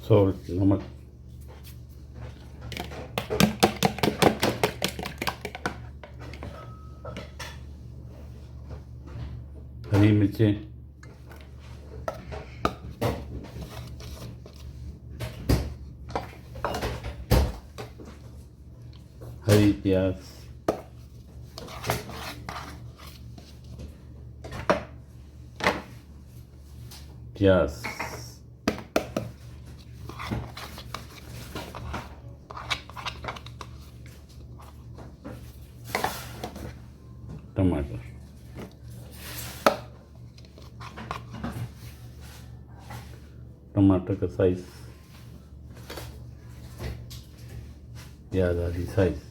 Salt, नमक, हरी मिर्चें, हरी प्याज, टमाटर, टमाटर का साइज, प्याज आदि साइज,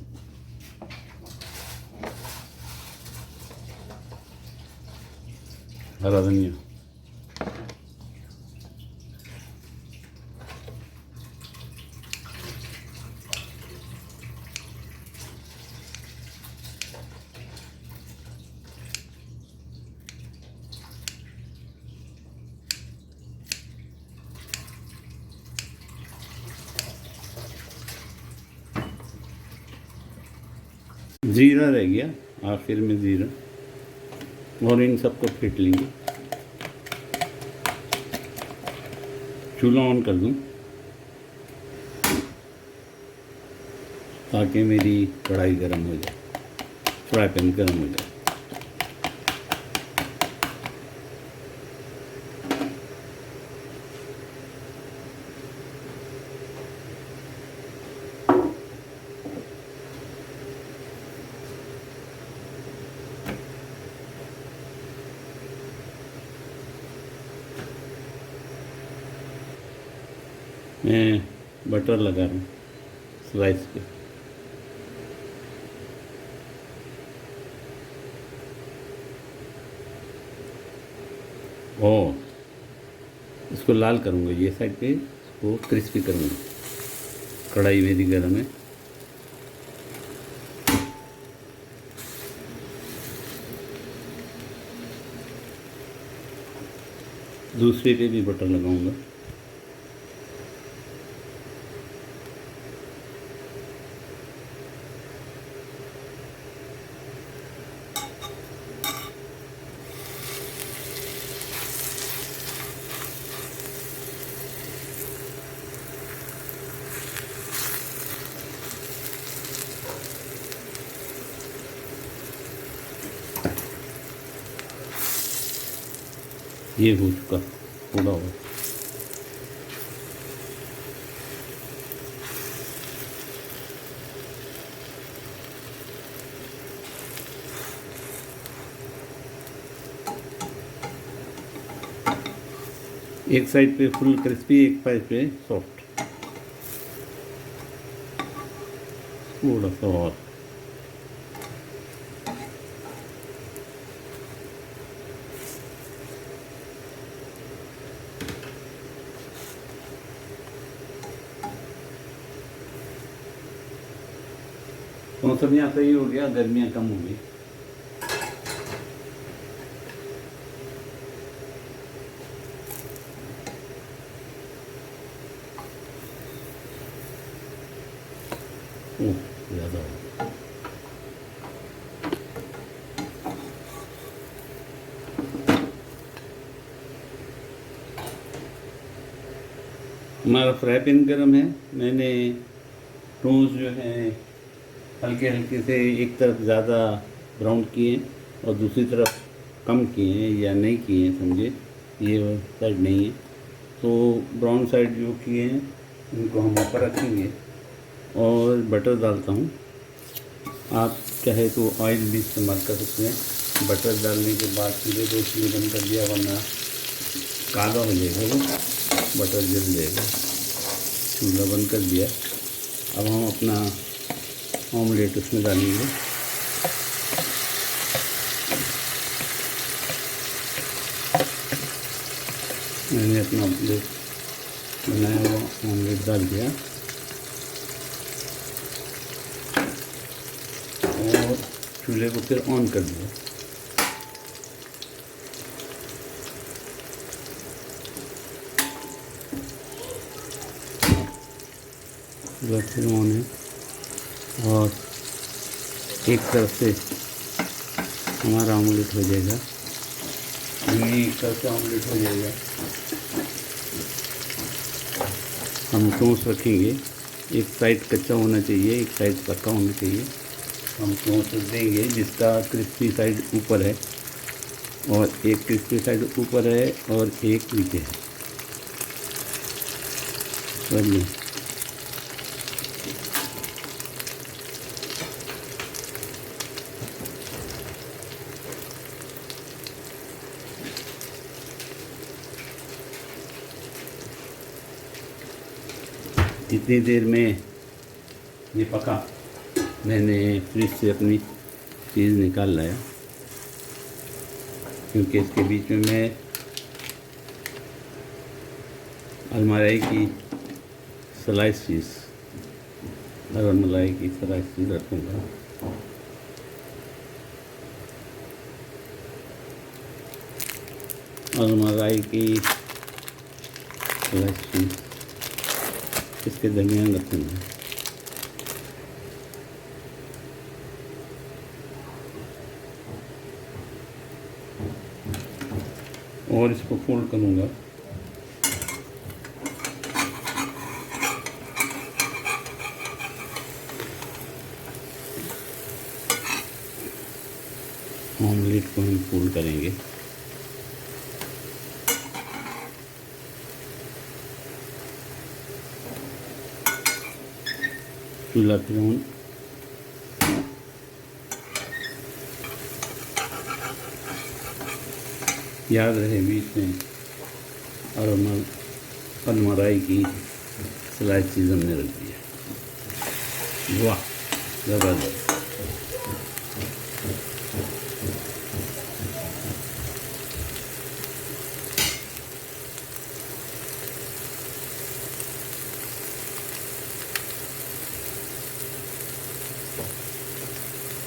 हरा धनिया, जीरा रह गया आखिर में, जीरा, और इन सबको फेंट लेंगे। चूल्हा ऑन कर दूं ताकि मेरी कढ़ाई गर्म हो जाए, फ्राई पैन गर्म हो जाए। मैं बटर लगा रहा हूँ स्लाइस पे। और इसको लाल करूँगा, ये साइड पे इसको क्रिस्पी करूँगा। कढ़ाई मेरी गर्म है। दूसरे पे भी बटर लगाऊंगा। ये हो चुका थोड़ा और। एक साइड पे फुल क्रिस्पी, एक साइड पे सॉफ्ट। थोड़ा सा और। मौसम यहाँ सही हो गया, गर्मियाँ कम हो गई। ज़्यादा हो। हमारा फ्राई पैन गर्म है। मैंने टोस्ट जो है हल्के हल्के से एक तरफ ज़्यादा ब्राउन किए और दूसरी तरफ कम किए हैं या नहीं किए हैं, समझे, ये साइड नहीं है। तो ब्राउन साइड जो किए हैं उनको हम ऊपर रखेंगे और बटर डालता हूँ। आप चाहे तो ऑयल भी इस्तेमाल कर सकते हैं। बटर डालने के बाद सीधे तो इसलिए बंद कर दिया, वरना काला हो जाएगा, वो बटर जल जाएगा। चूल्हा बंद कर दिया। अब हम अपना ऑमलेट उसमें डालेंगे। मैंने अपना ऑमलेट बनाया हुआ ऑमलेट डाल दिया और चूल्हे को फिर ऑन कर दिया। फिर ऑन है और एक तरफ से हमारा ऑमलेट हो जाएगा, एक तरफ से ऑमलेट हो जाएगा। हम टोस्ट रखेंगे, एक साइड कच्चा होना चाहिए, एक साइड पक्का होना चाहिए। हम टोस्ट देंगे जिसका क्रिस्पी साइड ऊपर है और एक क्रिस्पी साइड ऊपर है और एक नीचे है। समझिए, इतनी देर में ये पका। मैंने फ्रिज से अपनी चीज़ निकाल लाया क्योंकि इसके बीच में मैं अलमराई की स्लाइस चीज़ रखूँगा। अलमराई की स्लाइस चीज़ इसके दरमियान रखूँगा। और इसको फोल्ड करूँगा। ऑमलेट को हम फोल्ड करेंगे। चूल्हा फिर ऑन। याद रहे बीच में और अलमराई की स्लाइस चीज़ हमने रख दी है। वाह, ज़बरदस्त।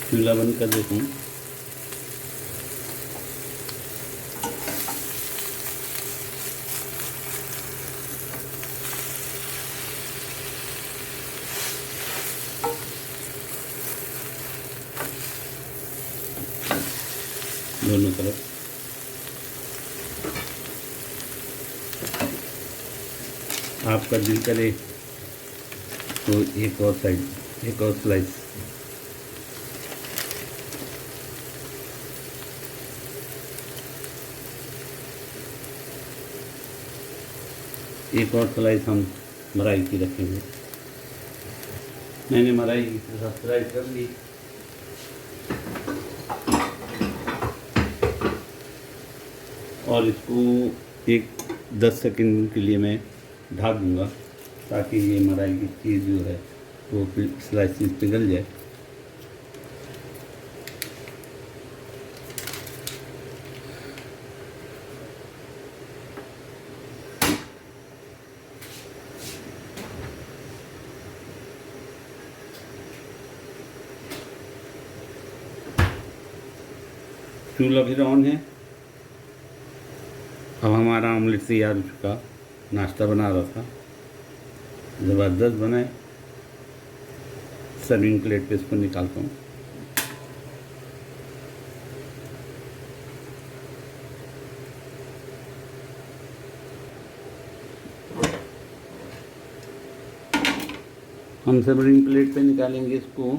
चूल्हा बंद कर देता हूँ। दोनों तरफ आपका दिल करे तो एक और साइड, एक और स्लाइस। एक और स्लाइस हम मलाई की रखेंगे। मैंने मलाई की स्लाइस कर ली। और इसको एक 10 सेकंड के लिए मैं ढक दूँगा ताकि ये मलाई की चीज़ जो है वो स्लाइसिस पिघल जाए। चूल्हा फिर ऑन है। अब हमारा ऑमलेट तैयार हो चुका। नाश्ता बना रहा था, ज़बरदस्त बनाए। सर्विंग प्लेट पे इसको निकालता हूँ। हम सर्विंग प्लेट पे निकालेंगे इसको।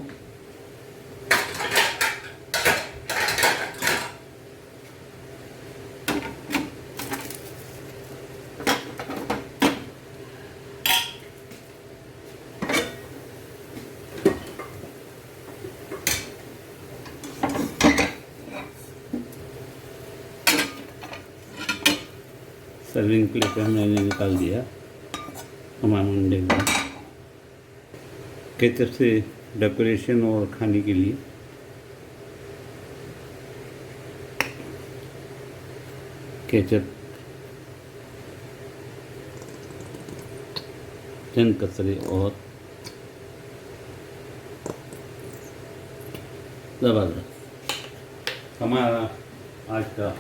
सर्विंग प्लेट पे मैंने निकाल दिया तमाम अंडे को केचप से डेकोरेशन और खाने के लिए केचप चंद कतरे और ज़बरदस्त हमारा आज का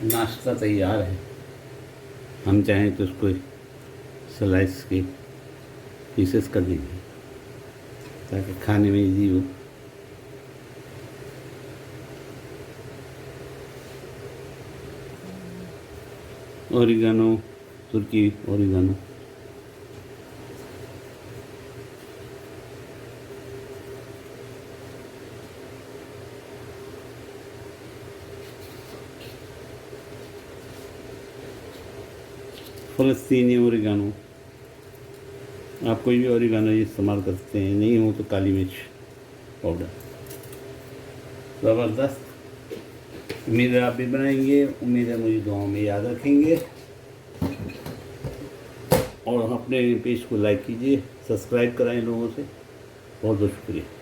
नाश्ता तैयार है। हम चाहें तो उसको स्लाइस के पीसेस कर देंगे ताकि खाने में इजी हो। ओरिगानो, तुर्की ओरिगानो, फ़लस्तीनी ओरिगानो, आप कोई भी ओरिगानो इस्तेमाल कर सकते हैं, नहीं हो तो काली मिर्च पाउडर। ज़बरदस्त। उम्मीद है आप भी बनाएंगे, उम्मीद है मुझे दुआओं में याद रखेंगे और अपने पेज को लाइक कीजिए, सब्सक्राइब कराएं लोगों से। बहुत बहुत शुक्रिया।